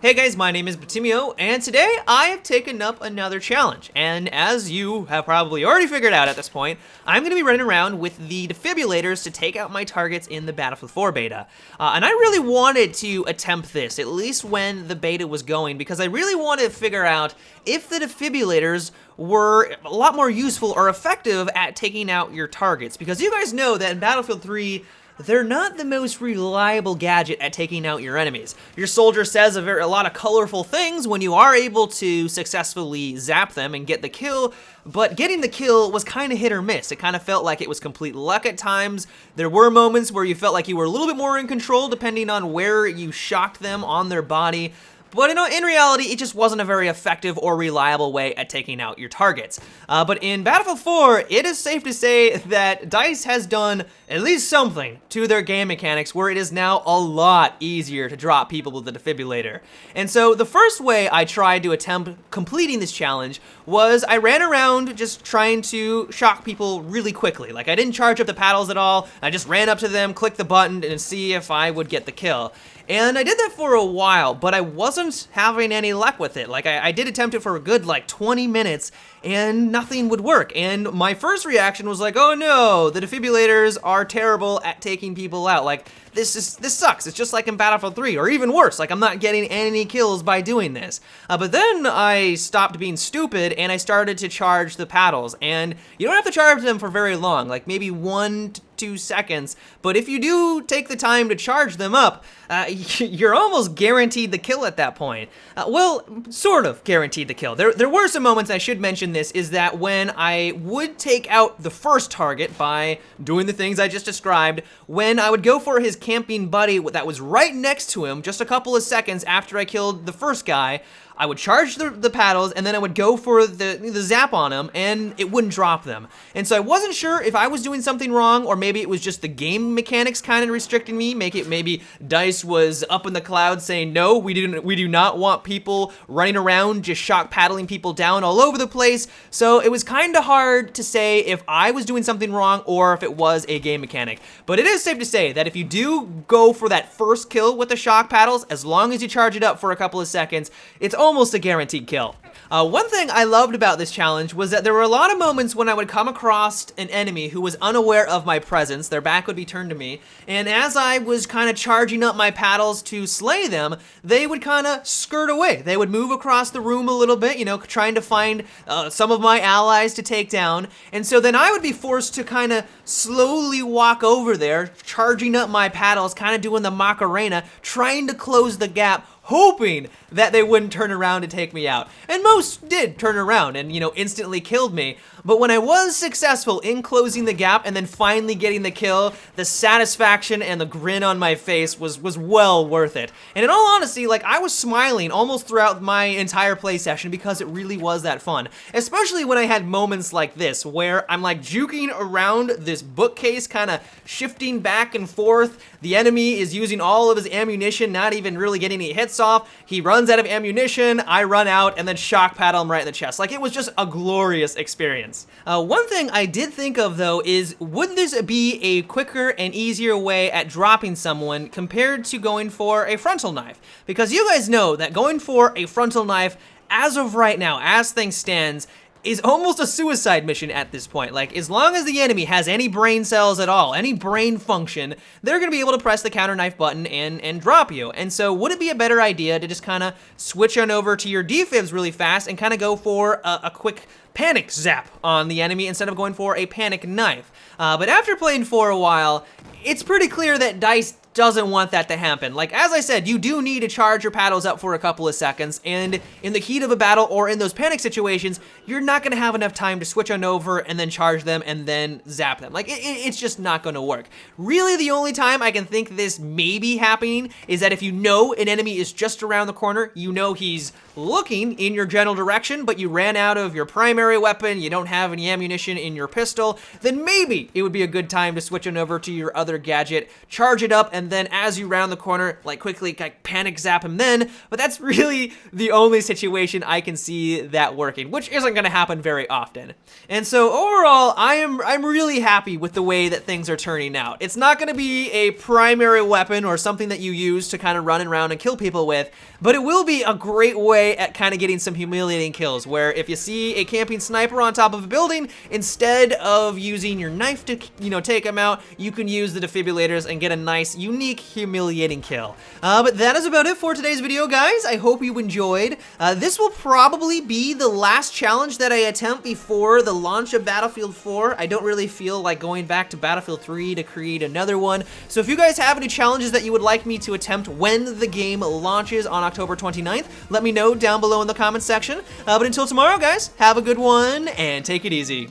Hey guys, my name is Batimio, and today I have taken up another challenge. And as you have probably already figured out at this point, I'm going to be running around with the defibrillators to take out my targets in the Battlefield 4 beta. And I really wanted to attempt this, at least when the beta was going, because I really wanted to figure out if the defibrillators were a lot more useful or effective at taking out your targets. Because you guys know that in Battlefield 3, they're not the most reliable gadget at taking out your enemies. Your soldier says a lot of colorful things when you are able to successfully zap them and get the kill, but getting the kill was kind of hit or miss. It kind of felt like it was complete luck at times. There were moments where you felt like you were a little bit more in control depending on where you shocked them on their body. But in reality, it just wasn't a very effective or reliable way at taking out your targets. But in Battlefield 4, it is safe to say that DICE has done at least something to their game mechanics where it is now a lot easier to drop people with the defibrillator. And so the first way I tried to attempt completing this challenge was I ran around just trying to shock people really quickly. Like, I didn't charge up the paddles at all. I just ran up to them, clicked the button, and see if I would get the kill. And I did that for a while, but I wasn't having any luck with it. Like, I did attempt it for a good, 20 minutes, and nothing would work. And my first reaction was like, oh no, the defibrillators are terrible at taking people out. Like, this sucks. It's just like in Battlefield 3, or even worse. Like, I'm not getting any kills by doing this. But then I stopped being stupid, and I started to charge the paddles. And you don't have to charge them for very long, like maybe 1 to 2 seconds. But if you do take the time to charge them up, you're almost guaranteed the kill at that point. Well, sort of guaranteed the kill. There were some moments, I should mention this, is that when I would take out the first target by doing the things I just described, when I would go for his camping buddy that was right next to him just a couple of seconds after I killed the first guy, I would charge the paddles, and then I would go for the zap on him, and it wouldn't drop them. And so I wasn't sure if I was doing something wrong, or maybe it was just the game mechanics kind of restricting me. Maybe DICE was up in the clouds saying, no, we do not want people running around just shock paddling people down all over the place. So it was kind of hard to say if I was doing something wrong or if it was a game mechanic. But it is safe to say that if you do go for that first kill with the shock paddles, as long as you charge it up for a couple of seconds, it's almost a guaranteed kill. One thing I loved about this challenge was that there were a lot of moments when I would come across an enemy who was unaware of my presence, their back would be turned to me, and as I was kind of charging up my paddles to slay them, they would kind of skirt away. They would move across the room a little bit, trying to find some of my allies to take down, and so then I would be forced to kind of slowly walk over there, charging up my paddles, kind of doing the Macarena, trying to close the gap, hoping that they wouldn't turn around and take me out. And most did turn around and, instantly killed me. But when I was successful in closing the gap and then finally getting the kill, the satisfaction and the grin on my face was well worth it. And in all honesty, I was smiling almost throughout my entire play session because it really was that fun. Especially when I had moments like this, where I'm juking around this bookcase, kind of shifting back and forth. The enemy is using all of his ammunition, not even really getting any hits off. He runs out of ammunition, I run out, and then shock paddle him right in the chest. It was just a glorious experience. One thing I did think of, though, is would this be a quicker and easier way at dropping someone compared to going for a frontal knife? Because you guys know that going for a frontal knife, as of right now, as things stands, is almost a suicide mission at this point. As long as the enemy has any brain cells at all, any brain function, they're gonna be able to press the counter knife button and drop you. And so would it be a better idea to just kind of switch on over to your defibs really fast and kind of go for a quick panic zap on the enemy instead of going for a panic knife? But after playing for a while, it's pretty clear that DICE doesn't want that to happen. As I said, you do need to charge your paddles up for a couple of seconds, and in the heat of a battle or in those panic situations, you're not gonna have enough time to switch on over and then charge them and then zap them. It's just not gonna work. Really, the only time I can think this may be happening is that if you know an enemy is just around the corner, you know he's looking in your general direction, but you ran out of your primary weapon, you don't have any ammunition in your pistol, then maybe it would be a good time to switch on over to your other gadget, charge it up, and and then as you round the corner, like quickly like panic zap him then, but that's really the only situation I can see that working, which isn't gonna happen very often. And so overall, I'm really happy with the way that things are turning out. It's not gonna be a primary weapon or something that you use to kind of run around and kill people with, but it will be a great way at kind of getting some humiliating kills, where if you see a camping sniper on top of a building, instead of using your knife to, you know, take him out, you can use the defibrillators and get a nice, unique, humiliating kill. But that is about it for today's video, guys. I hope you enjoyed. This will probably be the last challenge that I attempt before the launch of Battlefield 4. I don't really feel like going back to Battlefield 3 to create another one. So if you guys have any challenges that you would like me to attempt when the game launches on October 29th, let me know down below in the comments section. But until tomorrow, guys, have a good one and take it easy.